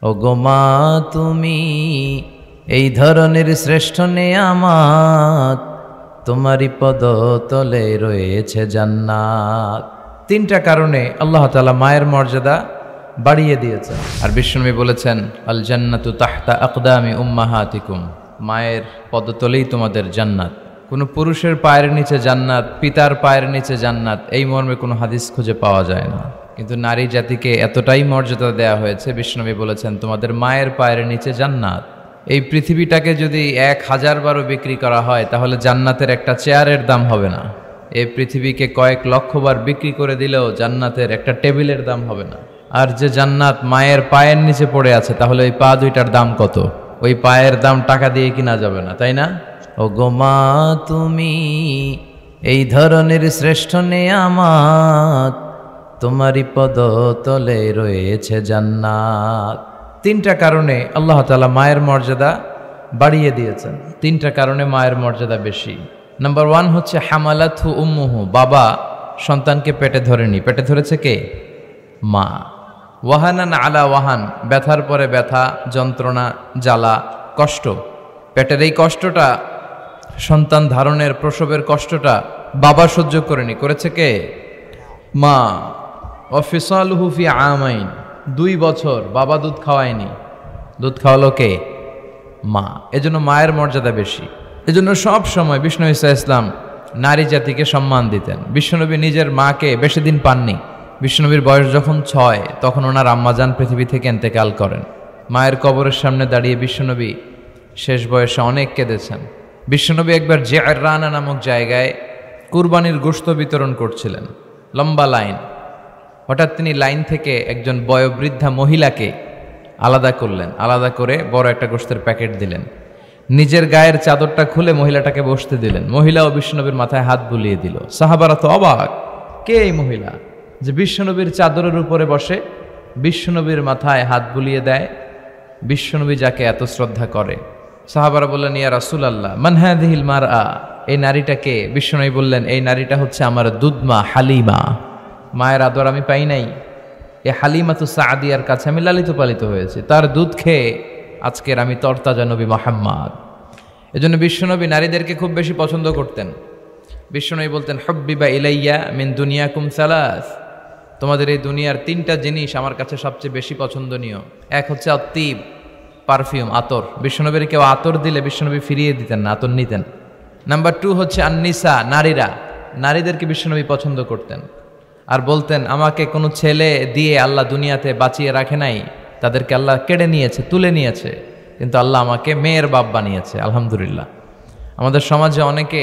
ওগো মা তুমি এই ধরনের শ্রেষ্ঠ নেয়ামত, তোমারই পদতলে রয়েছে জান্নাত। তিনটা কারণে আল্লাহ তাআলা মায়ের মর্যাদা বাড়িয়ে দিয়েছেন। আর বিশ্বনবী বলেছেন, আল জান্নাতু তাহতা আকদামি উম্মাহাতিকুম, মায়ের পদতলেই তোমাদের জান্নাত। কোনো পুরুষের পায়ের নিচে জান্নাত, পিতার পায়ের নিচে জান্নাত, এই মর্মে কোনো হাদিস খুঁজে পাওয়া যায় না। কিন্তু নারী জাতিকে এতটাই মর্যাদা দেয়া হয়েছে, বিশ্বনবী বলেছেন তোমাদের মায়ের পায়ের নিচে জান্নাত। এই পৃথিবীটাকে যদি 1000 বারও বিক্রি করা হয় তাহলে জান্নাতের একটা চেয়ারের দাম হবে না। এই পৃথিবীকে কয়েক লক্ষ বার বিক্রি করে দিলেও জান্নাতের একটা টেবিলের দাম হবে না। আর যে জান্নাত মায়ের পায়ের নিচে পড়ে আছে, তাহলে ওই পা দুইটার দাম কত? ওই পায়ের দাম টাকা দিয়ে কিনা যাবে না, তাই না? ওগো মা তুমি এই ধরনের শ্রেষ্ঠ নেয়ামত, তোমারই পদতলে রয়েছে জান্নাত। তিনটা কারণে আল্লাহ তাআলা মায়ের মর্যাদা বাড়িয়ে দিয়েছেন। তিনটা কারণে মায়ের মর্যাদা বেশি। নাম্বার 1 হচ্ছে হামালাতহু উম্মুহু, বাবা সন্তানকে পেটে ধরেনি। পেটে ধরেছে কে? মা। ওয়াহানান আলা ওয়াহান, ব্যথার পরে ব্যথা, যন্ত্রণা, জ্বালা, কষ্ট। পেটের এই কষ্টটা, সন্তান ধারণের প্রসবের কষ্টটা বাবা সহ্য করেনি, করেছে কে? মা। ওয়াফিসালুহু ফি আমাইন, 2 বছর বাবা দুধ খাওয়ায়নি, দুধ খাওয়ালো কে? মা। এজন্য মায়ের মর্যাদা বেশি। এজন্য সব সময় বিষ্ণু ঈসা ইসলাম নারী জাতিকে সম্মান দিতেন। বিশ্বনবী নিজের মাকে বেশি দিন পাননি। বিশ্বনবীর বয়স যখন 6, তখন ওনার আম্মাজান পৃথিবী থেকে ইন্তেকাল করেন। মায়ের কবরের সামনে দাঁড়িয়ে বিশ্বনবী শেষ বয়সে অনেক কেঁদেছেন। বিশ্বনবী একবার জিআররানা নামক জায়গায় কুরবানির গোশত বিতরণ করছিলেন, লম্বা লাইন। হঠাৎ তিনি লাইন থেকে একজন বয়োবৃদ্ধা মহিলাকে আলাদা করলেন, আলাদা করে বড় একটা গোশতের প্যাকেট দিলেন। নিজের গায়ের চাদরটা খুলে মহিলাটাকে বসতে দিলেন। মহিলাও বিশ্বনবীর মাথায় হাত বুলিয়ে দিল। সাহাবারা তো অবাক, কে এই মহিলা যে বিশ্বনবীর চাদরের উপরে বসে, বিশ্বনবীর মাথায় হাত বুলিয়ে দেয়, বিশ্বনবী যাকে এত শ্রদ্ধা করে। সাহাবারা বললেন, ইয়া রাসূলুল্লাহ মান হাযিহিল মারআ, এই নারীটাকে? বিশ্বনবী বললেন, এই নারীটা হচ্ছে আমার দুধমা হালিমা। মায়ের আদর আমি পাই নাই, এ হালিমাতু সাদিয়ার কাছে আমি লালিত পালিত হয়েছে, তার দুধ খেয়ে আজকের আমি তরতাজা নবী মুহাম্মদ। এজন্য বিশ্বনবী নারীদেরকে খুব বেশি পছন্দ করতেন। বিশ্বনবী বলতেন, হুব্বিবা ইলাইয়া মিন দুনিয়াকুম সালাস, তোমাদের এই দুনিয়ার 3টা জিনিস আমার কাছে সবচেয়ে বেশি পছন্দনীয়। এক হচ্ছে আত্তিব, পারফিউম, আতর। বিশ্বনবীর কেউ আতর দিলে বিশ্বনবী ফিরিয়ে দিতেন না, আতর নিতেন। নাম্বার 2 হচ্ছে আন্নিসা, নারীরা। নারীদেরকে বিশ্বনবী পছন্দ করতেন আর বলতেন, আমাকে কোনো ছেলে দিয়ে আল্লাহ দুনিয়াতে বাঁচিয়ে রাখে নাই, তাদেরকে আল্লাহ কেড়ে নিয়েছে, তুলে নিয়েছে, কিন্তু আল্লাহ আমাকে মেয়ের বাপ বানিয়েছে, আলহামদুলিল্লাহ। আমাদের সমাজে অনেকে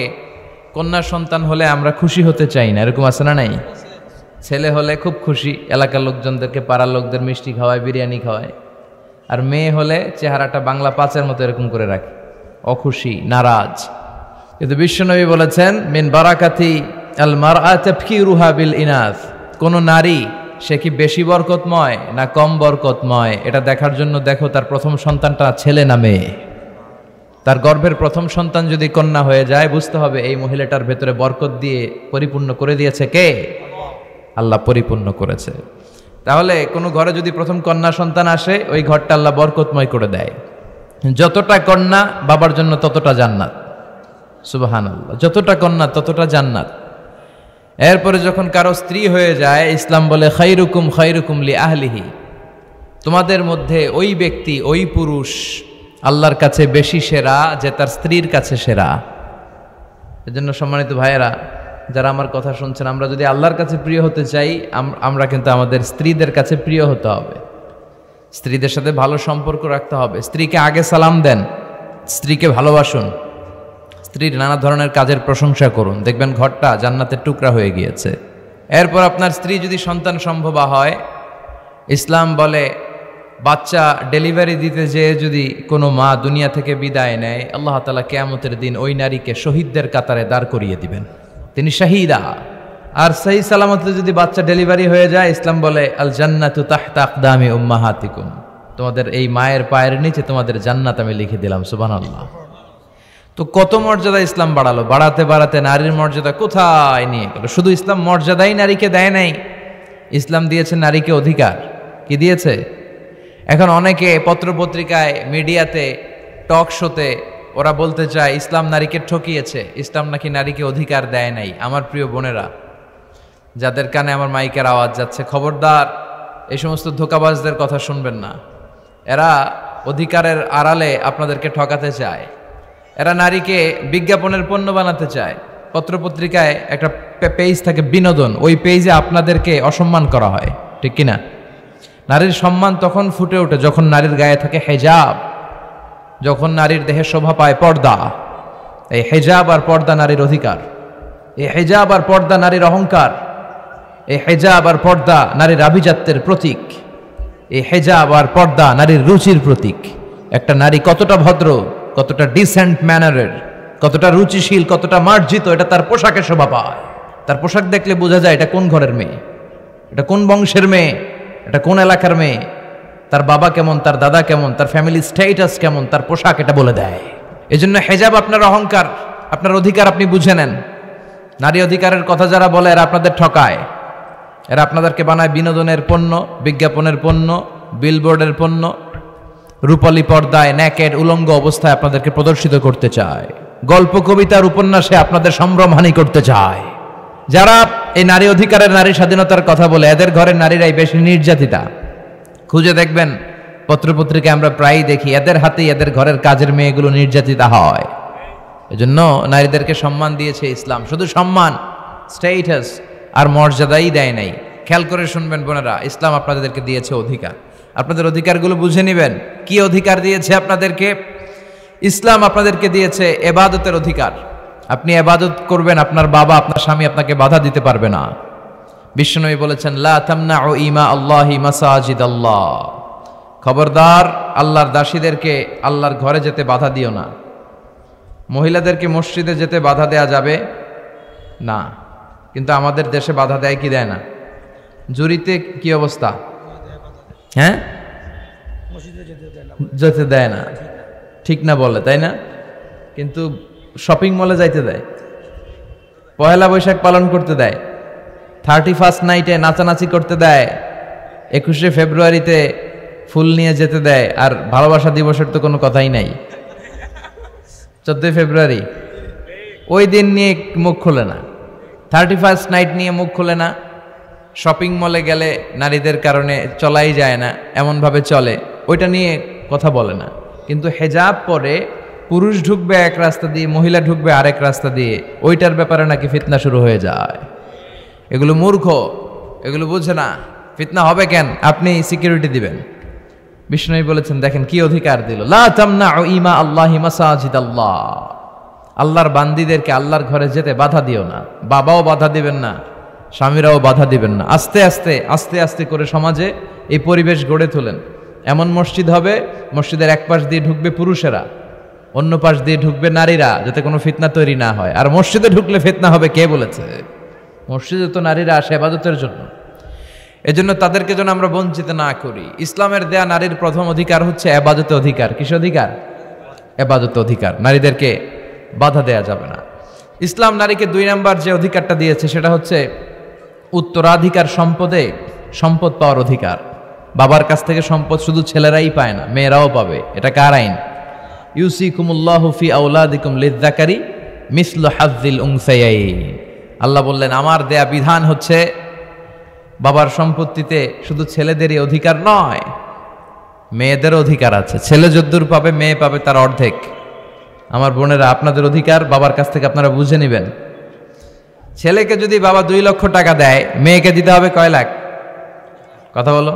কন্যা সন্তান হলে আমরা খুশি হতে চাই না, এরকম আছে না? নাই? ছেলে হলে খুব খুশি, এলাকার লোকজনদেরকে, পাড়ার লোকদের মিষ্টি খাওয়ায়, বিরিয়ানি খাওয়ায়। আর মেয়ে হলে চেহারাটা বাংলা 5-এর মতো এরকম করে রাখে, অখুশি, নারাজ। কিন্তু বিশ্বনবী বলেছেন, মিন বারাকাতি আল মারআ তাফকিরুহা বিল ইনাস, কোন নারী সে কি বেশি বরকতময় না কম বরকতময়, এটা দেখার জন্য দেখো তার প্রথম সন্তানটা ছেলে না মেয়ে। তার গর্ভের প্রথম সন্তান যদি কন্যা হয়ে যায়, বুঝতে হবে এই মহিলাটার ভেতরে বরকত দিয়ে পরিপূর্ণ করে দিয়েছে কে? আল্লাহ পরিপূর্ণ করেছে। তাহলে কোনো ঘরে যদি প্রথম কন্যা সন্তান আসে, ওই ঘরটা আল্লাহ বরকতময় করে দেয়। যতটা কন্যা বাবার জন্য ততটা জান্নাত, সুবহানাল্লাহ। যতটা কন্যা ততটা জান্নাত। এরপরে যখন কারো স্ত্রী হয়ে যায়, ইসলাম বলে খাইরুকুম খাইরুকুম লি আহলিহি, তোমাদের মধ্যে ওই ব্যক্তি, ওই পুরুষ আল্লাহর কাছে বেশি সেরা যে তার স্ত্রীর কাছে সেরা। এজন্য সম্মানিত ভাইয়েরা, যারা আমার কথা শুনছেন, আমরা যদি আল্লাহর কাছে প্রিয় হতে চাই, আমরা কিন্তু আমাদের স্ত্রীদের কাছে প্রিয় হতে হবে, স্ত্রীদের সাথে ভালো সম্পর্ক রাখতে হবে। স্ত্রীকে আগে সালাম দেন, স্ত্রীকে ভালোবাসুন, স্ত্রীর নানা ধরনের কাজের প্রশংসা করুন, দেখবেন ঘরটা জান্নাতের টুকরা হয়ে গিয়েছে। এরপর আপনার স্ত্রী যদি সন্তান সম্ভবা হয়, ইসলাম বলে বাচ্চা ডেলিভারি দিতে যেয়ে যদি কোনো মা দুনিয়া থেকে বিদায় নেয়, আল্লাহ তাআলা কিয়ামতের দিন ওই নারীকে শহীদদের কাতারে দাঁড় করিয়ে দিবেন, তিনি শাহীদা। আর সহি সালামতে যদি বাচ্চা ডেলিভারি হয়ে যায়, ইসলাম বলে আল জান্নাতু তাহতা আকদামি উম্মাহাতিকুম, তোমাদের এই মায়ের পায়ের নিচে তোমাদের জান্নাত আমি লিখে দিলাম, সুবহানাল্লাহ। তো কত মর্যাদা ইসলাম বাড়ালো, বাড়াতে বাড়াতে নারীর মর্যাদা কোথায় নিয়ে গেল। শুধু ইসলাম মর্যাদাই নারীকে দেয় নাই, ইসলাম দিয়েছে নারীকে অধিকার। কি দিয়েছে? এখন অনেকে পত্রপত্রিকায়, মিডিয়াতে, টক শোতে ওরা বলতে চায় ইসলাম নারীকে ঠকিয়েছে, ইসলাম নাকি নারীকে অধিকার দেয় নাই। আমার প্রিয় বোনেরা, যাদের কানে আমার মাইকের আওয়াজ যাচ্ছে, খবরদার এই সমস্ত ধোঁকাবাজদের কথা শুনবেন না। এরা অধিকারের আড়ালে আপনাদেরকে ঠকাতে চায়। এরা নারীকে বিজ্ঞাপনের পণ্য বানাতে চায়। পত্রপত্রিকায় একটা পেজ থাকে বিনোদন, ওই পেজে আপনাদেরকে অসম্মান করা হয়, ঠিক কিনা? নারীর সম্মান তখন ফুটে ওঠে যখন নারীর গায়ে থাকে হেজাব, যখন নারীর দেহে শোভা পায় পর্দা। এই হেজাব আর পর্দা নারীর অধিকার, এই হেজাব আর পর্দা নারীর অহংকার, এই হেজাব আর পর্দা নারীর আভিজাত্যের প্রতীক, এই হেজাব আর পর্দা নারীর রুচির প্রতীক। একটা নারী কতটা ভদ্র, কতটা ডিসেন্ট ম্যানারের, কতটা রুচিশীল, কতটা মার্জিত, এটা তার পোশাকে শোভা পায়। তার পোশাক দেখলে বোঝা যায় এটা কোন ঘরের মেয়ে, এটা কোন বংশের মেয়ে, এটা কোন এলাকার মেয়ে, তার বাবা কেমন, তার দাদা কেমন, তার ফ্যামিলি স্ট্যাটাস কেমন, তার পোশাক এটা বলে দেয়। এজন্য হেজাব আপনার অহংকার, আপনার অধিকার, আপনি বুঝে নেন। নারী অধিকারের কথা যারা বলে এরা আপনাদের ঠকায়। এরা আপনাদেরকে বানায় বিনোদনের পণ্য, বিজ্ঞাপনের পণ্য, বিলবোর্ডের পণ্য। রূপালী পর্দায় নেকেড উলঙ্গ অবস্থায় আপনাদেরকে প্রদর্শিত করতে চায়। গল্প, কবিতার, উপন্যাসে আপনাদের সম্ভ্রমহানি করতে চায়। যারা এই নারী অধিকারের, নারী স্বাধীনতার কথা বলে, এদের ঘরের নারীরাই বেশি নির্যাতিতা। খুঁজে দেখবেন, পত্রপত্রিকায় আমরা প্রায়ই দেখি এদের হাতেই এদের ঘরের কাজের মেয়েগুলো নির্যাতিতা হয়। এজন্য নারীদেরকে সম্মান দিয়েছে ইসলাম, শুধু সম্মান, স্ট্যাটাস আর মর্যাদাই দেয় নাই। খেয়াল করে শুনবেন বোনেরা, ইসলাম আপনাদেরকে দিয়েছে অধিকার। আপনাদের অধিকারগুলো বুঝে নেবেন। কি অধিকার দিয়েছে আপনাদেরকে? ইসলাম আপনাদেরকে দিয়েছে ইবাদতের অধিকার। আপনি ইবাদত করবেন, আপনার বাবা, আপনার স্বামী আপনাকে বাধা দিতে পারবে না। বিশ্বনবী বলেছেন, লা তামনাউ ইমা আল্লাহি মাসাজিদ আল্লাহ, খবরদার আল্লাহর দাসীদেরকে আল্লাহর ঘরে যেতে বাধা দিও না। মহিলাদেরকে মসজিদে যেতে বাধা দেয়া যাবে না, কিন্তু আমাদের দেশে বাধা দেয় কি দেয় না? জুরিতে কি অবস্থা? হ্যাঁ, যেতে দেয় না, ঠিক না বলে, তাই না? কিন্তু শপিং মলে যাইতে দেয়, পয়লা বৈশাখ পালন করতে দেয়, 31st নাইটে নাচানাচি করতে দেয়, 21শে ফেব্রুয়ারিতে ফুল নিয়ে যেতে দেয়। আর ভালোবাসা দিবসের তো কোনো কথাই নাই। 14 ফেব্রুয়ারি ওই দিন নিয়ে মুখ খোলে না, 31st নাইট নিয়ে মুখ খোলে না। শপিং মলে গেলে নারীদের কারণে চলাই যায় না, এমনভাবে চলে, ওইটা নিয়ে কথা বলে না। কিন্তু হেজাব পরে পুরুষ ঢুকবে এক রাস্তা দিয়ে, মহিলা ঢুকবে আরেক রাস্তা দিয়ে, ওইটার ব্যাপারে নাকি ফিতনা শুরু হয়ে যায়। এগুলো মূর্খ, এগুলো বুঝে না। ফিতনা হবে কেন? আপনি সিকিউরিটি দিবেন। বিষ্ণু বলেছেন, দেখেন কি অধিকার দিল, লা তামনাউ ইমা আল্লাহি মাসাজিদ আল্লাহ, আল্লাহর বান্দীদেরকে আল্লাহর ঘরে যেতে বাধা দিও না। বাবাও বাধা দিবেন না, স্বামীরাও বাধা দিবেন না। আস্তে আস্তে আস্তে আস্তে করে সমাজে এই পরিবেশ গড়ে তোলেন। এমন মসজিদ হবে, মসজিদের এক পাশ দিয়ে ঢুকবে পুরুষেরা, অন্য পাশ দিয়ে ঢুকবে নারীরা, যাতে কোনো ফিতনা তৈরি না হয়। আর মসজিদে ঢুকলে ফিতনা হবে কে বলেছে? মসজিদে তো নারীরা আসে ইবাদতের জন্য। এজন্য তাদেরকে যেন আমরা বঞ্চিত না করি। ইসলামের দেয়া নারীর প্রথম অধিকার হচ্ছে ইবাদতের অধিকার। কিসের অধিকার? ইবাদতের অধিকার। নারীদেরকে বাধা দেয়া যাবে না। ইসলাম নারীকে 2 নাম্বার যে অধিকারটা দিয়েছে সেটা হচ্ছে উত্তরাধিকার সম্পদে সম্পদ পাওয়ার অধিকার। বাবার কাছ থেকে সম্পদ শুধু ছেলেরাই পায় না, মেয়েরাও পাবে। এটা কার আইন? ইউসিকুমুল্লাহু ফি আওলাদিকুম লিযযাকারি মিসলু হাযযিল উনসায়াইন। আল্লাহ বললেন, আমার দেয়া বিধান হচ্ছে বাবার সম্পত্তিতে শুধু ছেলেদেরই অধিকার নয়, মেয়েদের অধিকার আছে। ছেলে যদ্দূর পাবে, মেয়ে পাবে তার অর্ধেক। আমার বোনেরা, আপনাদের অধিকার বাবার কাছ থেকে আপনারা বুঝে নেবেন। ছেলেকে যদি বাবা 2 লক্ষ টাকা দেয়, মেয়েকে দিতে হবে কয় লাখ? কথা বলো,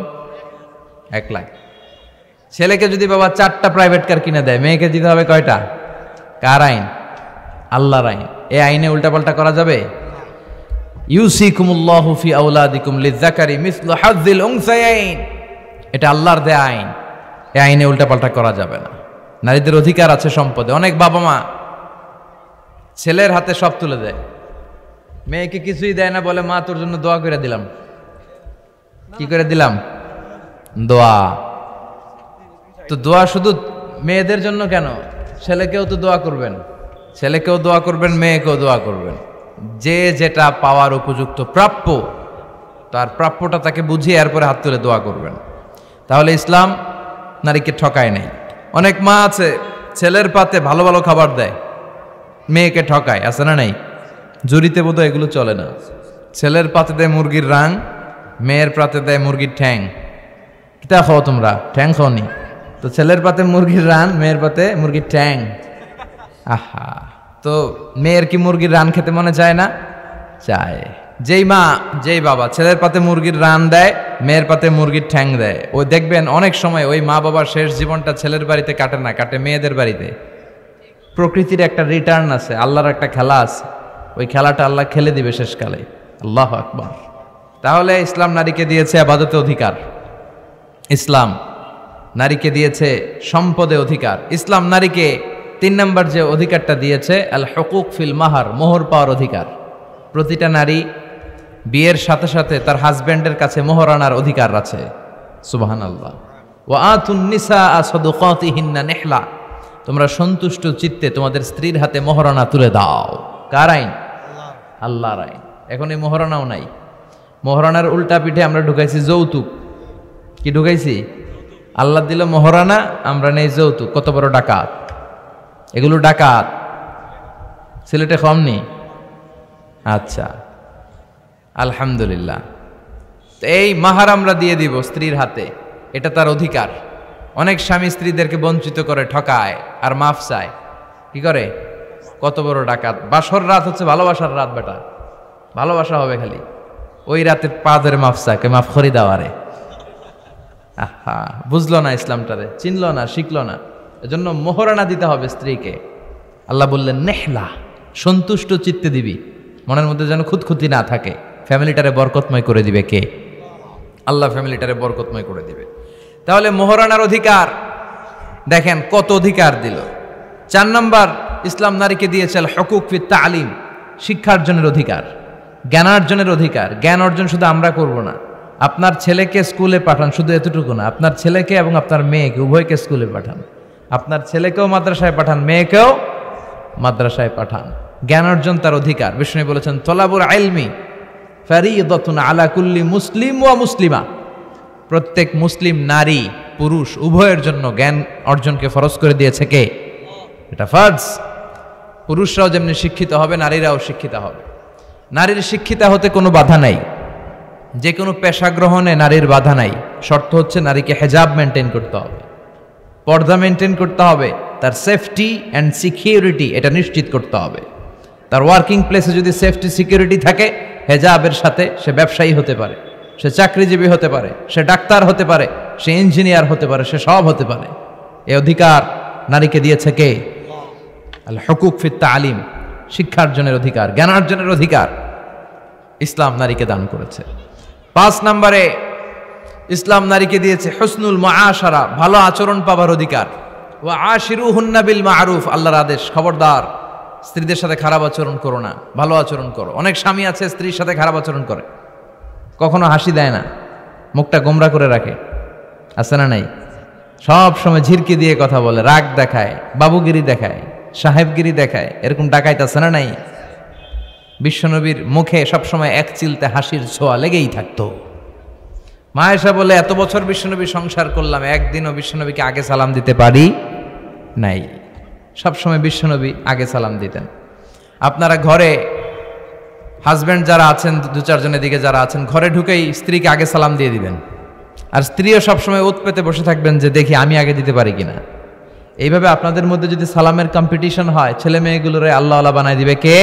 1 লাখ। ছেলেকে যদি বাবা 4টা প্রাইভেট কার কিনে দেয়, মেয়েকে দিতে হবে কয়টা? কার আইন? আল্লাহর আইন। এই আইনে উল্টাপাল্টা করা যাবে? ইউসিকুমুল্লাহু ফি আওলাদিকুম লিযযাকারি মিসলু হাযযিল উনসায়াইন, এটা আল্লাহর দেয়া আইন। এই আইনে উল্টাপাল্টা করা যাবে না। নারীদের অধিকার আছে সম্পদে। অনেক বাবা মা ছেলের হাতে সব তুলে দেয়, মেয়েকে কিছুই দেয় না, বলে মা তোর জন্য দোয়া করে দিলাম। কি করে দিলাম? দোয়া। তো দোয়া শুধু মেয়েদের জন্য কেন? ছেলেকেও তো দোয়া করবেন, ছেলেকেও দোয়া করবেন, মেয়েকেও দোয়া করবেন। যে যেটা পাওয়ার উপযুক্ত প্রাপ্য, তার প্রাপ্যটা তাকে বুঝিয়ে এরপরে হাত তুলে দোয়া করবেন। তাহলে ইসলাম নারীকে ঠকায় নাই। অনেক মা আছে ছেলের পাতে ভালো ভালো খাবার দেয়, মেয়েকে ঠকায়, আছে না নাই? জুরিতে বোধহয় এগুলো চলে না। ছেলের পাতে দেয় মুরগির রাং, মেয়ের পাতে দেয় মুরগির ঠ্যাং। কিতা খাও তোমরা? ঠ্যাং খাওনি তো? ছেলের পাতে মুরগির রান, মেয়ের পাতে মুরগির ঠ্যাং। আহা, তো মেয়ের কি মুরগির রান খেতে মনে চায় না? চায়। যেই মা যেই বাবা ছেলের পাতে মুরগির রান দেয়, মেয়ের পাতে মুরগির ঠ্যাং দেয়, ওই দেখবেন অনেক সময় ওই মা বাবার শেষ জীবনটা ছেলের বাড়িতে কাটে না, কাটে মেয়েদের বাড়িতে। প্রকৃতির একটা রিটার্ন আছে, আল্লাহর একটা খেলা আছে, ওই খেলাটা আল্লাহ খেলে দিবে শেষকালে। আল্লাহু আকবার। তাহলে ইসলাম নারীকে দিয়েছে ইবাদতে অধিকার, ইসলাম নারীকে দিয়েছে সম্পদে অধিকার। ইসলাম নারীকে 3 নম্বর যে অধিকারটা দিয়েছে, আল হুকুক ফিল মাহার, মোহর পাওয়ার অধিকার। প্রতিটা নারী বিয়ের সাথে সাথে তার হাজব্যান্ডের কাছে মোহর আনার অধিকার আছে। সুবহানাল্লাহ। ওয়া আতুন নিসা সাদুকাতিহিন্না নিহলা, তোমরা সন্তুষ্ট চিত্তে তোমাদের স্ত্রীর হাতে মোহরানা তুলে দাও। কার আইন? আল্লাহর আইন। এখন এই মোহরানাও নাই। মোহরানার উল্টা পিঠে আমরা ঢুকাইছি যৌতুক। কি ঢুকাইছি? আল্লাহ দিল মোহরানা, আমরা নেই যৌতুক। কত বড় ডাকাত! এগুলো ডাকাত। সিলেটে কম নেই? আচ্ছা, আলহামদুলিল্লাহ। এই মাহার আমরা দিয়ে দিব স্ত্রীর হাতে, এটা তার অধিকার। অনেক স্বামী স্ত্রীদেরকে বঞ্চিত করে, ঠকায় আর মাফ চায়। কি করে? কত বড় ডাকাত! বাসর রাত হচ্ছে ভালোবাসার রাত, বেটা ভালোবাসা হবে খালি। ওই রাতে পা ধরে মাফ চায়, মাফ করি দাওয়ারে। আহা, বুঝলো না ইসলামটারে, চিনলো না, শিখলো না। এজন্য মোহরানা দিতে হবে স্ত্রীকে। আল্লাহ বললেন নেহলা, সন্তুষ্ট চিত্তে দিবি, মনের মধ্যে যেন খুঁতখুঁতি না থাকে। ফ্যামিলিটারে বরকতময় করে দিবে কে? আল্লাহ ফ্যামিলিটারে বরকতময় করে দিবে। তাহলে মোহরানার অধিকার দেখেন কত অধিকার দিল। 4 নম্বর ইসলাম নারীকে দিয়েছে আল হুকুক ফিত তালিম, শিক্ষার্জনের অধিকার, জ্ঞানার্জনের অধিকার। জ্ঞান অর্জন শুধু আমরা করব না, আপনার ছেলেকে স্কুলে পাঠান, শুধু এতটুকু না, আপনার ছেলেকে এবং আপনার মেয়েকে উভয়কে স্কুলে পাঠান। আপনার ছেলেকেও মাদ্রাসায় পাঠান, মেয়েকেও মাদ্রাসায় পাঠান। জ্ঞান অর্জন তার অধিকার। বিষ্ণু বলেছেন তলাবুল ইলমি ফারিদাতুন আলা কুল্লি মুসলিম ওয়া মুসলিমা, প্রত্যেক মুসলিম নারী পুরুষ উভয়ের জন্য জ্ঞান অর্জনকে ফরজ করে দিয়েছে কে? এটা ফরজ। পুরুষরাও যেমনি শিক্ষিত হবে, নারীরাও শিক্ষিত হবে। নারীর শিক্ষিত হতে কোনো বাধা নাই, যে কোনো পেশা গ্রহণে নারীর বাধা নাই। শর্ত হচ্ছে নারীকে হেজাব মেনটেন করতে হবে, পর্দা মেনটেন করতে হবে, তার সেফটি অ্যান্ড সিকিউরিটি এটা নিশ্চিত করতে হবে। তার ওয়ার্কিং প্লেসে যদি সেফটি সিকিউরিটি থাকে, হেজাবের সাথে সে ব্যবসায়ী হতে পারে, সে চাকরিজীবী হতে পারে, সে ডাক্তার হতে পারে, সে ইঞ্জিনিয়ার হতে পারে, সে সব হতে পারে। এই অধিকার নারীকে দিয়েছে কে? আল হুকুক ফিত তালিম, শিক্ষার্জনের অধিকার, জ্ঞানার্জনের অধিকার ইসলাম নারীকে দান করেছে। 5 নম্বরে ইসলাম নারীকে দিয়েছে হুসনুল মুআশারা, ভালো আচরণ পাবার অধিকার। ওয়া আশিরুহুন্না বিল মারুফ, আল্লাহর আদেশ, খবরদার স্ত্রীদের সাথে খারাপ আচরণ করো না, ভালো আচরণ করো। অনেক স্বামী আছে স্ত্রীর সাথে খারাপ আচরণ করে, কখনো হাসি দেয় না, মুখটা গোমরা করে রাখে, আছে না নাই? সব সময় ঝিরকি দিয়ে কথা বলে, রাগ দেখায়, বাবুগিরি দেখায়, সাহেবগিরি দেখায়, এরকম ডাকাইত আছে না নাই? বিশ্বনবীর মুখে সবসময় এক চিলতে হাসির ছোঁয়া লেগেই থাকতো। মা আয়েশা বলে, এত বছর বিশ্বনবী সংসার করলাম, একদিনও বিশ্বনবীকে আগে সালাম দিতে পারি নাই। সবসময় বিশ্বনবী আগে সালাম দিতেন। আপনারা ঘরে হাজব্যান্ড যারা আছেন, 2-4 জনের দিকে যারা আছেন, ঘরে ঢুকেই স্ত্রীকে আগে সালাম দিয়ে দিবেন। আর স্ত্রীও সবসময় ওত পেতে বসে থাকবেন যে দেখি আমি আগে দিতে পারি কিনা। এইভাবে আপনাদের মধ্যে যদি সালামের কম্পিটিশন হয়, ছেলে মেয়েগুলোরে আল্লাহ আল্লাহ বানায় দিবে কে?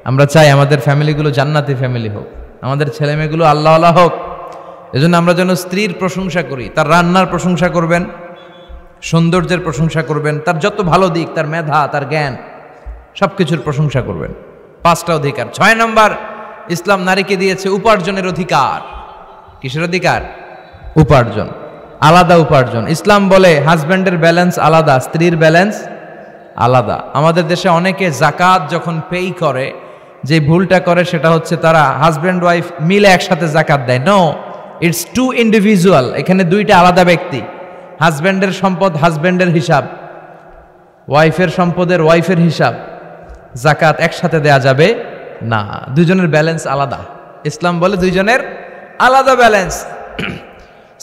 আমরা চাই আমাদের ফ্যামিলিগুলো জান্নাতি ফ্যামিলি হোক, আমাদের ছেলে মেয়েগুলো আল্লাহ আল্লাহ হোক। এজন্য আমরা যেন স্ত্রীর প্রশংসা করি, তার রান্নার প্রশংসা করবেন, সৌন্দর্যের প্রশংসা করবেন, তার যত ভালো দিক, তার মেধা, তার জ্ঞান, সব কিছুর প্রশংসা করবেন। 5টা অধিকার। 6 নম্বর ইসলাম নারীকে দিয়েছে উপার্জনের অধিকার। কিসের অধিকার? উপার্জন, আলাদা উপার্জন। ইসলাম বলে হাজব্যান্ডের ব্যালেন্স আলাদা, স্ত্রীর ব্যালেন্স আলাদা। আমাদের দেশে অনেকে জাকাত যখন পেই করে, যে ভুলটা করে সেটা হচ্ছে তারা হাজব্যান্ড ওয়াইফ মিলে একসাথে জাকাত দেয়। No, it's 2 individual. এখানে 2টা আলাদা ব্যক্তি। হাজব্যান্ডের সম্পদ হাজব্যান্ডের হিসাব, ওয়াইফের সম্পদের ওয়াইফের হিসাব। জাকাত একসাথে দেয়া যাবে না, 2 জনের ব্যালেন্স আলাদা। ইসলাম বলে 2 জনের আলাদা ব্যালেন্স।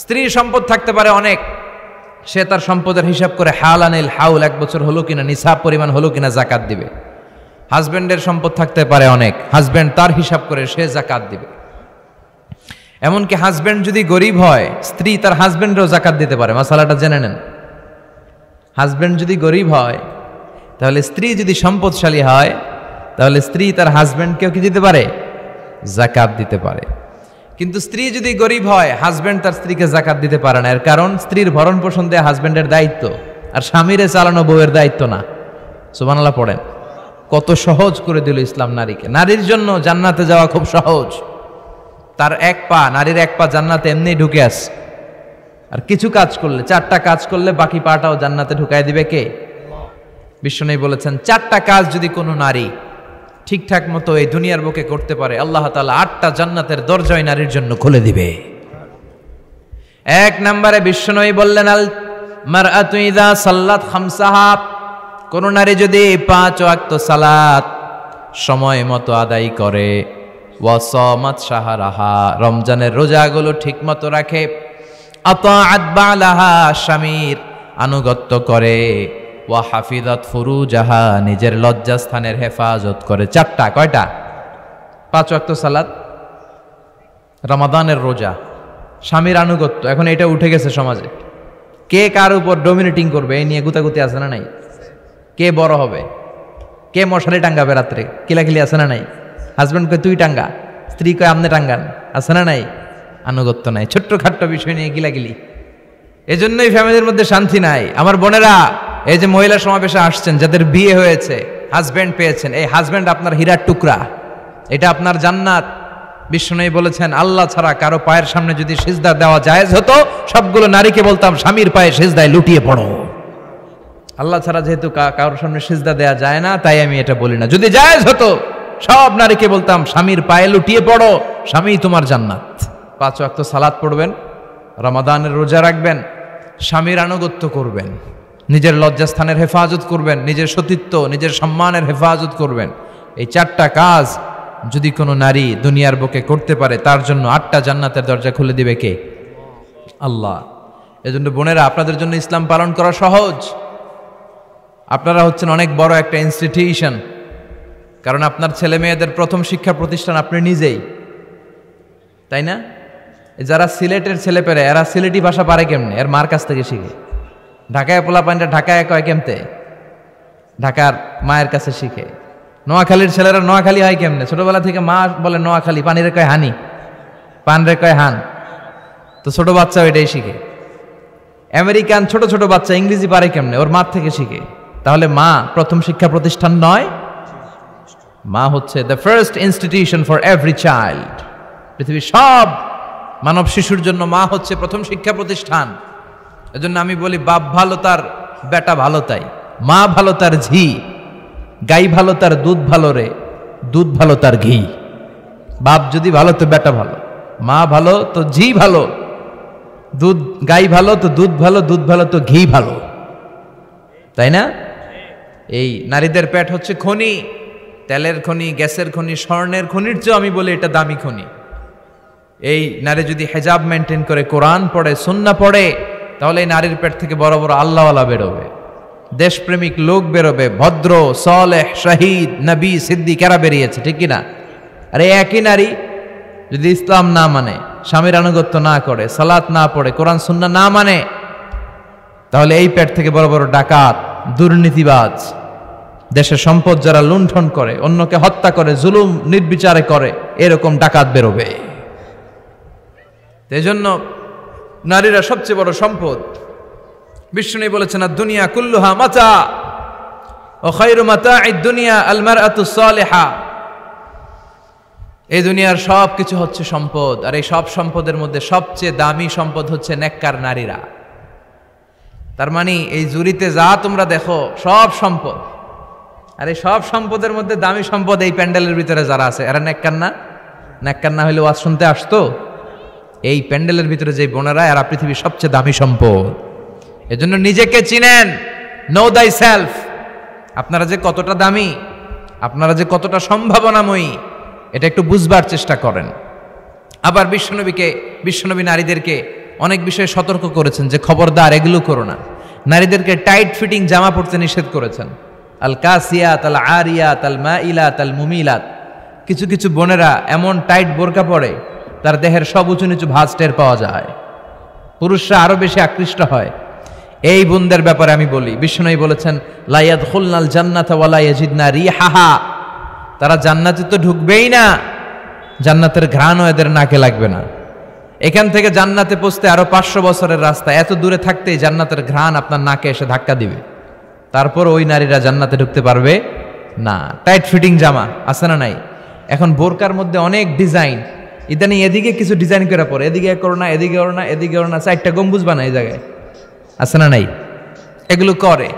স্ত্রীর সম্পদ থাকতে পারে অনেক, সে তার সম্পদের হিসাব করে হালানিল হাউল, 1 বছর হলো কিনা, নিসাব পরিমাণ হলো কিনা জাকাত দিবে। হাজব্যান্ডের সম্পদ থাকতে পারে অনেক, হাজব্যান্ড তার হিসাব করে সে জাকাত দিবে। এমনকি হাজব্যান্ড যদি গরিব হয়, স্ত্রী তার হাজব্যান্ডেরও জাকাত দিতে পারে। মাসালাটা জেনে নেন। হাজব্যান্ড যদি গরিব হয়, তাহলে স্ত্রী যদি সম্পদশালী হয়, তাহলে স্ত্রী তার হাজব্যান্ডকেও কি দিতে পারে? জাকাত দিতে পারে। কিন্তু স্ত্রী যদি গরিব হয়, হাজব্যান্ড তার স্ত্রীকে জাকাত দিতে পারে না। এর কারণ স্ত্রীর ভরণ পোষণ দেয়া হাজব্যান্ডের দায়িত্ব, আর স্বামীরে চালানো বউয়ের দায়িত্ব না। সুবহানাল্লাহ পড়েন। কত সহজ করে দিল ইসলাম নারীকে। নারীর জন্য জান্নাতে যাওয়া খুব সহজ। তার এক পা, নারীর এক পা জান্নাতে এমনি ঢুকে আসে। আর কিছু কাজ করলে, 4টা কাজ করলে বাকি পাটাও জান্নাতে ঢুকায় দিবে কে? বিশ্বনবী বলেছেন 4টা কাজ যদি কোনো নারী ঠিকঠাক মতো এই দুনিয়ার বুকে করতে পারে, আল্লাহ তাআলা 8টা জান্নাতের দরজাই নারীর জন্য খুলে দিবে। 1 নম্বরে বিশ্বনবী বললেন, আল মারআতু ইযা সাল্লাত খামসাহা, কোন নারী যদি 5 ওয়াক্ত সালাত সময় মতো আদায় করে, ওয়া সামাত শাহরাহা, রমজানের রোজাগুলো ঠিকমতো রাখে, আতাআত বালাহা, স্বামীর আনুগত্য করে, ওয়া হাফিজাত ফুরুজাহা, নিজের লজ্জাস্থানের হেফাজত করে। 4টা, কয়টা? 5 ওয়াক্ত সালাত, রমাদানের রোজা, স্বামীর আনুগত্য। এখন এটা উঠে গেছে সমাজে। কে কার উপর ডমিনেটিং করবে এই নিয়ে গুতাগুতি আছে না নাই? কে বড় হবে, কে মশারি টাঙ্গাবে রাত্রে, কিলাকিলি আছে না নাই? হাজব্যান্ড কয় তুই টাঙ্গা, স্ত্রী কয় আমনে টাঙ্গান, আছে না নাই? আনুগত্য নাই, ছোট্ট খাট্ট বিষয় নিয়ে গিলাগিলি। এজন্যই ফ্যামিলির মধ্যে শান্তি নাই। আমার বোনেরা, এই যে মহিলা সমাবেশে আসছেন, যাদের বিয়ে হয়েছে, হাজব্যান্ড পেয়েছেন, এই হাজব্যান্ড আপনার হীরার টুকরা, এটা আপনার জান্নাত। বিশ্বনবী বলেছেন, আল্লাহ ছাড়া কারো পায়ের সামনে যদি সিজদা দেওয়া জায়েজ হতো, সবগুলো নারীকে বলতাম স্বামীর পায়ে সিজদায় লুটিয়ে পড়ো। আল্লাহ ছাড়া যেহেতু কারোর সামনে সিজদা দেওয়া যায় না, তাই আমি এটা বলি না। যদি জায়েজ হতো, সব নারীকে বলতাম স্বামীর পায়ে লুটিয়ে পড়ো, স্বামী তোমার জান্নাত। 5 ওয়াক্ত সালাত পড়বেন, রমাদানের রোজা রাখবেন, স্বামীর আনুগত্য করবেন, নিজের লজ্জাস্থানের হেফাজত করবেন, নিজের সতীত্ব, নিজের সম্মানের হেফাজত করবেন। এই 4টা কাজ যদি কোনো নারী দুনিয়ার বুকে করতে পারে, তার জন্য 8টা জান্নাতের দরজা খুলে দিবে কে? আল্লাহ। এজন্য বোনেরা, আপনাদের জন্য ইসলাম পালন করা সহজ। আপনারা হচ্ছেন অনেক বড় একটা ইনস্টিটিউশন, কারণ আপনার ছেলে মেয়েদের প্রথম শিক্ষা প্রতিষ্ঠান আপনি নিজেই, তাই না? যারা সিলেটের ছেলেপেলে, এরা সিলেটি ভাষা পারে কেমনে? এর মার কাছ থেকে শিখে। ঢাকায় পোলা পানটা ঢাকায় কয় কেমতে? ঢাকার মায়ের কাছে শিখে। নোয়াখালীর ছেলেরা নোয়াখালী হয় কেমনে? ছোটবেলা থেকে মা বলে নোয়াখালী, পানিরে কয় হানি, পানরে কয় হান। তো ছোট বাচ্চাও এটাই শিখে। আমেরিকান ছোট ছোট বাচ্চা ইংরেজি পারে কেমনে? ওর মার থেকে শিখে। তাহলে মা প্রথম শিক্ষা প্রতিষ্ঠান নয়? মা হচ্ছে the first institution for every child. পৃথিবীর সব মানব শিশুর জন্য মা হচ্ছে প্রথম শিক্ষা প্রতিষ্ঠান। এজন্য আমি বলি, বাপ ভালো তার বেটা ভালো তাই, মা ভালো তার ঝি, গাই ভালো তার দুধ ভালো রে, দুধ ভালো তার ঘি। বাপ যদি ভালো তো বেটা ভালো, মা ভালো তো ঝি ভালো, দুধ গাই ভালো তো দুধ ভালো, দুধ ভালো তো ঘি ভালো, তাই না? এই নারীদের পেট হচ্ছে খনি, তেলের খনি, গ্যাসের খনি, স্বর্ণের খনির চেয়েও আমি বলি এটা দামি খনি। এই নারী যদি হেজাব মেনটেন করে, কোরআন পড়ে, সুন্নাহ পড়ে, তাহলে এই নারীর পেট থেকে বড় বড় আল্লাহওয়ালা বেরোবে, দেশপ্রেমিক লোক বেরোবে, ভদ্র, সালেহ, শহীদ, নবী, সিদ্দিক এরা বেরিয়েছে, ঠিক কিনা? আর এই একই নারী যদি ইসলাম না মানে, স্বামীর আনুগত্য না করে, সালাত না পড়ে, কোরআন সুন্নাহ না মানে, তাহলে এই পেট থেকে বড় বড় ডাকাত, দুর্নীতিবাজ, দেশের সম্পদ যারা লুণ্ঠন করে, অন্যকে হত্যা করে, জুলুম নির্বিচারে করে, এরকম ডাকাত বেরোবে। এই জন্য নারীরা সবচেয়ে বড় সম্পদ। বিষ্ণু বলেছেন, দুনিয়া কুল্লুহা মাতা ও খায়রু মাতা'আদ দুনিয়া আল মারআতু সালিহা। এই দুনিয়ার সব কিছু হচ্ছে সম্পদ, আর এই সব সম্পদের মধ্যে সবচেয়ে দামি সম্পদ হচ্ছে নেককার নারীরা। তার মানে এই জুরিতে যা তোমরা দেখো সব সম্পদ, আর এই সব সম্পদের মধ্যে দামি সম্পদ এই প্যান্ডেলের ভিতরে যারা আছে, এরা নেককার না? নেককার না হলে ওয়াজ শুনতে আসতো? এই প্যান্ডেলের ভিতরে যে বোনেরা, এরা পৃথিবীর সবচেয়ে দামি সম্পদ। এজন্য নিজেকে চিনেন, নো দাই সেলফ। আপনারা যে কতটা দামি, আপনারা যে কতটা সম্ভাবনাময়ী, এটা একটু বুঝবার চেষ্টা করেন। আবার বিশ্বনবী নারীদেরকে অনেক বিষয়ে সতর্ক করেছেন যে খবরদার এগুলো করো না। নারীদেরকে টাইট ফিটিং জামা পরতে নিষেধ করেছেন। আল কাসিয়াত আল আরিয়াত আল মাইলাত আল মুমিলাত। কিছু কিছু বোনেরা এমন টাইট বোরকা পরে তার দেহের সব উঁচু নিচু ভাঁজ টের পাওয়া যায়, পুরুষরা আরো বেশি আকৃষ্ট হয়। এই বোনদের ব্যাপারে আমি বলি, বিষ্ণু বলেছেন লা ইয়াদখুলনাল জান্নাতা ওয়া লা ইয়াজিদনা রিহাহা, তারা জান্নাতে তো ঢুকবেই না, জান্নাতের ঘ্রাণও এদের নাকে লাগবে না। এখান থেকে জান্নাতে পৌঁছতে আরো 500 বছরের রাস্তা, এত দূরে থাকতেই জান্নাতের ঘ্রাণ আপনার নাকে এসে ধাক্কা দিবে, তারপর ওই নারীরা জান্নাতে ঢুকতে পারবে না। টাইট ফিটিং জামা আছে না নাই? এখন বোরকার মধ্যে অনেক ডিজাইন, ইদানিং এদিকে কিছু ডিজাইন করে পরে, এদিকে করো না, এদিকে করো না, এদিকে করো না, 4টা গম্বুজ বানায় এই জায়গায়, আছে না নাই? এগুলো করে,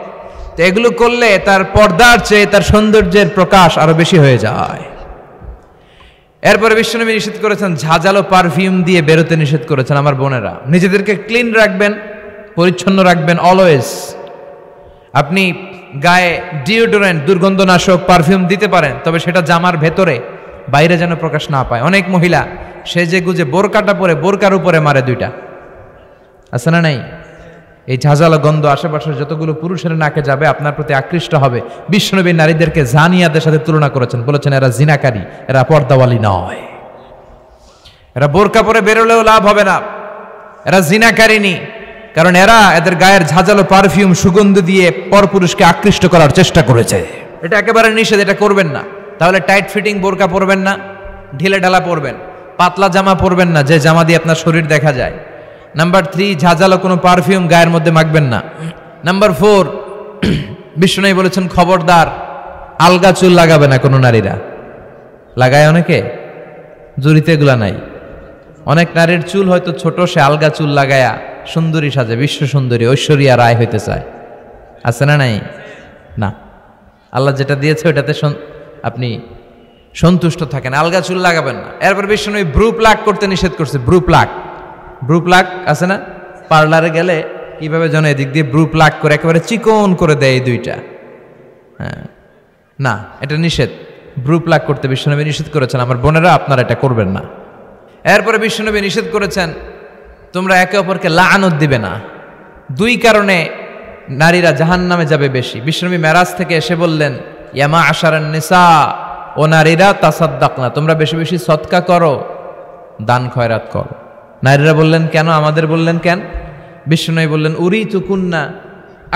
তো এগুলো করলে তার পর্দার চেয়ে তার সৌন্দর্যের প্রকাশ আরো বেশি হয়ে যায়। এরপরে বিশ্বনবী নিষেধ করেছেন ঝাঁঝালো পারফিউম দিয়ে বেরোতে নিষেধ করেছেন। আমার বোনেরা নিজেদেরকে ক্লিন রাখবেন, পরিচ্ছন্ন রাখবেন অলওয়েজ। আপনি গায়ে ডিওডোরেন্ট দুর্গন্ধনাশক পারফিউম দিতে পারেন, তবে সেটা জামার ভেতরে, বাইরে যেন প্রকাশ না পায়। অনেক মহিলা সেজে গুজে বোরকাটা পরে বোরকার উপরে মারে 2টা, আছে না নাই? এই ঝাঁঝালো গন্ধ আশেপাশের যতগুলো পুরুষের নাকে যাবে আপনার প্রতি আকৃষ্ট হবে। বিশ্বনবী নারীদেরকে জানিয়াদের সাথে তুলনা করেছেন, বলেছেন এরা জিনাকারী, এরা পর্দাওয়ালি নয়, এরা বোরকা পরে বেরোলেও লাভ হবে না, এরা জিনাকারিনী, কারণ এরা এদের গায়ের ঝাঁঝালো পারফিউম সুগন্ধ দিয়ে পরপুরুষকে আকৃষ্ট করার চেষ্টা করেছে। এটা একেবারে নিষেধ, এটা করবেন না। তাহলে টাইট ফিটিং বোরকা পরবেন না, ঢিলে ঢালা পরবেন, পাতলা জামা পরবেন না যে জামা দিয়ে আপনার শরীর দেখা যায়। নাম্বার 3, ঝাঁঝালো কোনো পারফিউম গায়ের মধ্যে মাখবেন না। নাম্বার 4, বিষ্ণু বলেছেন খবরদার আলগা চুল লাগাবে না কোনো নারীরা। লাগায় অনেকে, জুরিতে এগুলা নাই। অনেক নারীর চুল হয়তো ছোট, সে আলগা চুল লাগায়া সুন্দরী সাজে, বিশ্ব সুন্দরী ঐশ্বরিয়া রায় হইতে চায়, আছে না নাই? না, আল্লাহ যেটা দিয়েছে ওটাতে আপনি সন্তুষ্ট থাকেন, আলগা চুল লাগাবেন না। এরপর বিষ্ণু ব্রু প্লাক করতে নিষেধ করছে। ব্রু প্লাক আছে না? পার্লারে গেলে কিভাবে যেন এদিক দিয়ে ব্রু প্লাক করে একেবারে চিকন করে দেয় এই 2টা। হ্যাঁ, না, এটা নিষেধ। ব্রু প্লাক করতে বিশ্বনবী নিষেধ করেছেন। আমার বোনেরা আপনারা এটা করবেন না। এরপরে বিশ্বনবী নিষেধ করেছেন তোমরা একে অপরকে লাআনত দিবে না। 2 কারণে নারীরা জাহান্নামে যাবে বেশি। বিশ্বনবী মেরাজ থেকে এসে বললেন ইয়া মা'আশারান নিসা, ও নারীরা তাসাদ্দাকনা, তোমরা বেশি বেশি সদকা করো, দান খয়রাত করো। নারীরা বললেন কেন? আমাদের বললেন কেন? বিশ্বনবী বললেন উরিতু কুন্না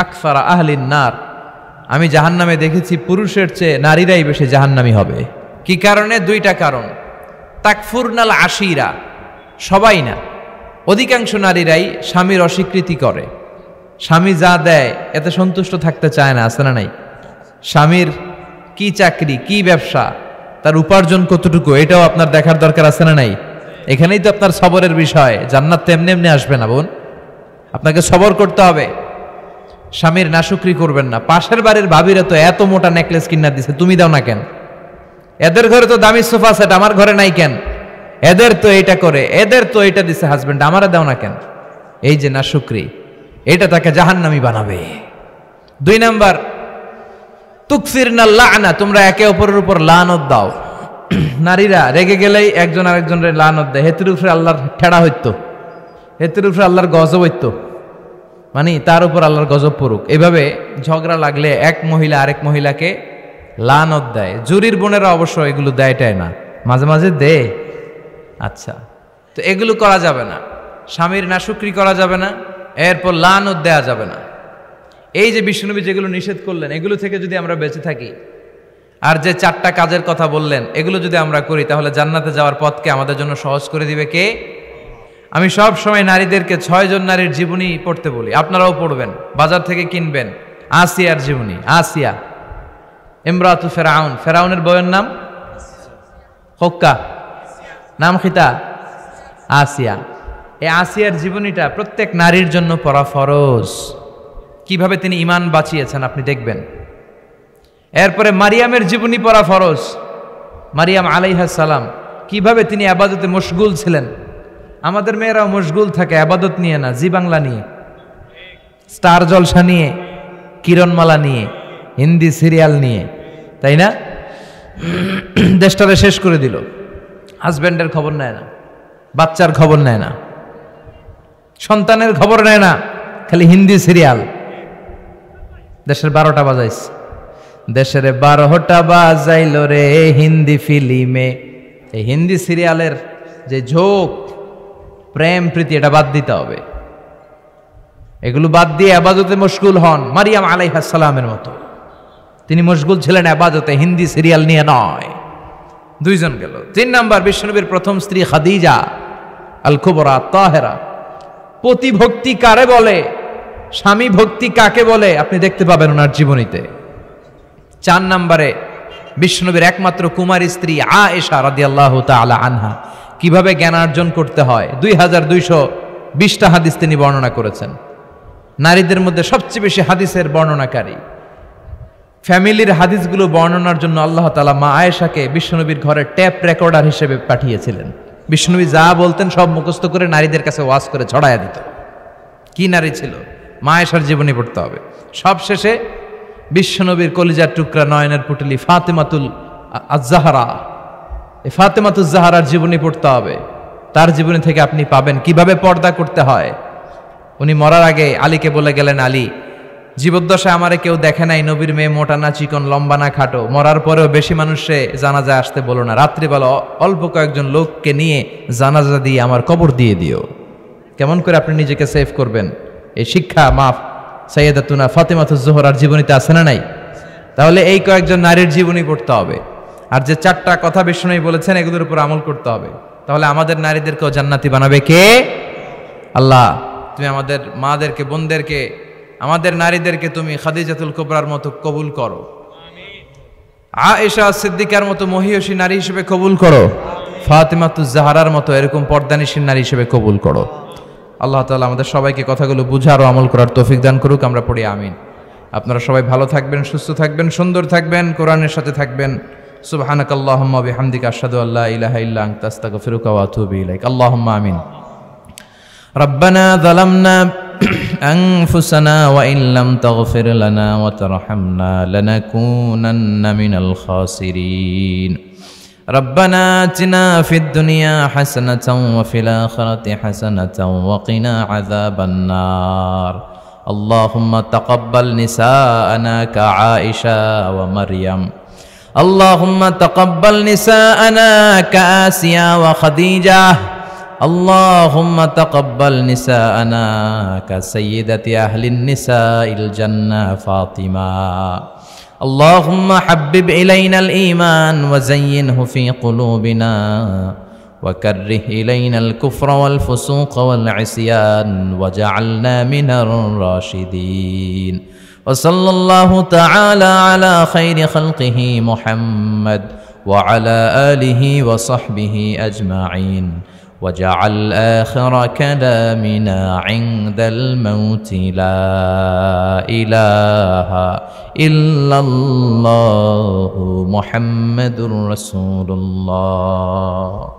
আকসারা আহলিন নার, আমি জাহান্নামে দেখেছি পুরুষের চেয়ে নারীরাই বেশি জাহান্নামী হবে। কি কারণে? 2টা কারণ। তাকফুরনাল আশিরা, সবাই না, অধিকাংশ নারীরাই স্বামীর অস্বীকৃতি করে। স্বামী যা দেয় এতে সন্তুষ্ট থাকতে চায় না, আছে না নাই? স্বামীর কি চাকরি, কি ব্যবসা, তার উপার্জন কতটুকু, এটাও আপনার দেখার দরকার, আছে না নাই? এখানেই তো আপনার সবরের বিষয়। জান্নাত তো এমনি এমনি আসবে না বোন, আপনাকে সবর করতে হবে। স্বামীর নাশুকরি করবেন না। পাশের বাড়ির ভাবিরা তো এত মোটা নেকলেস কিনা দিছে, তুমি দাও না কেন? এদের ঘরে তো দামি সোফা সেট, আমার ঘরে নাই কেন? এদের তো এটা করে, এদের তো এটা দিছে হাজবেন্ড, আমারে দাও না কেন? এই যে নাশুকরি, এটা তাকে জাহান্নামী বানাবে। 2 নাম্বার, তুকসিরনাল লা'না, তোমরা একে অপরের উপর লানত দাও। নারীরা রেগে গেলেই একজন আরেকজনের লানত দেয়, হেতুর উপরে আল্লাহর ঠেড়া হইতো, হেতুর উপরে আল্লাহর গজব হইতো, মানে তার উপর আল্লাহর গজব পড়ুক। এভাবে ঝগড়া লাগলে এক মহিলা আরেক মহিলাকে লানত দেয়। জুরির বোনেরা অবশ্য এগুলো দেয়টাই না, মাঝে মাঝে দেয়। আচ্ছা, তো এগুলো করা যাবে না। স্বামীর নাশুকরি করা যাবে না, এরপর লানত দেয়া যাবে না। এই যে বিষ্ণুনবী যেগুলো নিষেধ করলেন, এগুলো থেকে যদি আমরা বেঁচে থাকি, আর যে 4টা কাজের কথা বললেন এগুলো যদি আমরা করি, তাহলে জান্নাতে যাওয়ার পথকে আমাদের জন্য সহজ করে দিবে কে? আমি সব সময় নারীদেরকে 6 জন নারীর জীবনী পড়তে বলি, আপনারাও পড়বেন, বাজার থেকে কিনবেন। আসিয়ার জীবনী, আসিয়া ইমরাতু ফেরাউন, ফেরাউনের বউয়ের নাম হক্কা, নাম খিতা আসিয়া। এই আসিয়ার জীবনীটা প্রত্যেক নারীর জন্য পড়া ফরজ। কিভাবে তিনি ঈমান বাঁচিয়েছেন আপনি দেখবেন। এরপরে মারিয়ামের জীবনী পড়া ফরজ। মারিয়াম আলাইহিস সালাম, কিভাবে তিনি ইবাদতে মশগুল ছিলেন। আমাদের মেয়েরাও মশগুল থাকে ইবাদত নিয়ে না, জি বাংলা নিয়ে, স্টার জলসা নিয়ে, কিরণমালা নিয়ে, হিন্দি সিরিয়াল নিয়ে, তাই না? দেশটারে শেষ করে দিল। হাজব্যান্ডের খবর নেয় না, বাচ্চার খবর নেয় না। সন্তানের খবর নেয় না, খালি হিন্দি সিরিয়াল। দেশের 12টা বাজাইছে, দেশের 12টা বাজাইল রে হিন্দি ফিল্মে। এই হিন্দি সিরিয়ালের যে ঝোঁক, প্রেম প্রীতি, এটা বাদ দিতে হবে। এগুলো বাদ দিয়ে আবাদতে মশগুল হন। মারিয়াম আলাইহিস সালামের মতো তিনি মশগুল ছিলেন আবাদতে, হিন্দি সিরিয়াল নিয়ে নয়। 2 জন গেল। 3 নাম্বার, বিশ্বনবীর প্রথম স্ত্রী খাদিজা আল কুবরা তাহেরা। পতিভক্তি কারে বলে, স্বামী ভক্তি কাকে বলে, আপনি দেখতে পাবেন ওনার জীবনীতে। 4 নম্বরে, বিশ্বনবীর একমাত্র কুমারী স্ত্রী আয়েশা রাদিয়াল্লাহু তাআলা আনহা কিভাবে জ্ঞানার্জন করতে হয় 2220টা হাদিস তিনি বর্ণনা করেছেন। নারীদের মধ্যে সবচেয়ে বেশি হাদিসের বর্ণনাকারী। ফ্যামিলির হাদিসগুলো বর্ণনার জন্য আল্লাহ তাআলা মা আয়েশাকে বিশ্বনবীর ঘরে ট্যাপ রেকর্ডার হিসেবে পাঠিয়েছিলেন। বিশ্বনবী যা বলতেন সব মুখস্থ করে নারীদের কাছে ওয়াজ করে ছড়াইয়া দিত। কি নারী ছিল! মা আয়েশার জীবনী পড়তে হবে। সব শেষে বিশ্বনবীর কলিজার টুকরা, নয়নের পুটলি ফাতেমাতুল আজ-জাহরা, এই ফাতেমাতুল জাহরার জীবনী পড়তে হবে। তার জীবনী থেকে আপনি পাবেন কিভাবে পর্দা করতে হয়। উনি মরার আগে আলীকে বলে গেলেন, আলী, জীবদ্দশায় আমারে কেউ দেখে নাই, নবীর মেয়ে মোটা না চিকন, লম্বা না খাটো। মরার পরেও বেশি মানুষে জানাজায় আসতে বলো না, রাত্রিবেলা অল্প কয়েকজন লোককে নিয়ে জানাজা দিয়ে আমার কবর দিয়ে দিও। কেমন করে আপনি নিজেকে সেভ করবেন, এই শিক্ষা মাফ সাইয়্যিদাতুনা ফাতেমাতুজ জোহরার জীবনীতে আছে না নাই? তাহলে এই কয়েকজন নারীর জীবনী পড়তে হবে। আর যে 4টা কথা বিষ্ণুই বলেছেন, এগুলোর উপর আমল করতে হবে। তাহলে আমাদের নারীদেরকেও জান্নাতি বানাবে কে? আল্লাহ। তুমি আমাদের মাদেরকে, বোনদেরকে, আমাদের নারীদেরকে তুমি খাদিজাতুল কুবরার মতো কবুল করো, আয়েশা সিদ্দিকার মতো মহিয়সী নারী হিসেবে কবুল করো, ফাতেমাতুজ জাহরার মতো এরকম পর্দানিশীল নারী হিসেবে কবুল করো। আল্লাহ তাআলা আমাদের সবাইকে কথাগুলো বুঝার ও আমল করার তৌফিক দান করুক। আমরা পড়ি আমিন। আপনারা সবাই ভালো থাকবেন, সুস্থ থাকবেন, সুন্দর থাকবেন, কোরআনের সাথে থাকবেন। সুবহানাকাল্লাহুম্মা বিহামদিকা আশহাদু আল্লা ইলাহা ইল্লা আনতা আস্তাগফিরুকা ওয়া আতুবু ইলাইক। আল্লাহুম্মা আমিন। রব্বানা যালামনা أنفسنا وإن لم تغفر لنا وترحمنا لنكونن من الخاسرين. ربنا آتنا في الدنيا حسنة وفي الآخرة حسنة وقنا عذاب النار. اللهم تقبل نساءنا كعائشة ومريم. اللهم تقبل نساءنا كآسيا وخديجة. اللهم تقبل نساءنا كسيدة أهل النساء الجنة فاطمة. اللهم حبب إلينا الإيمان وزينه في قلوبنا وكره إلينا الكفر والفسوق والعصيان وجعلنا من الراشدين. وصلى الله تعالى على خير خلقه محمد وعلى آله وصحبه أجمعين. وجعل آخر كلامنا عند الموت لا إله إلا الله محمد رسول الله.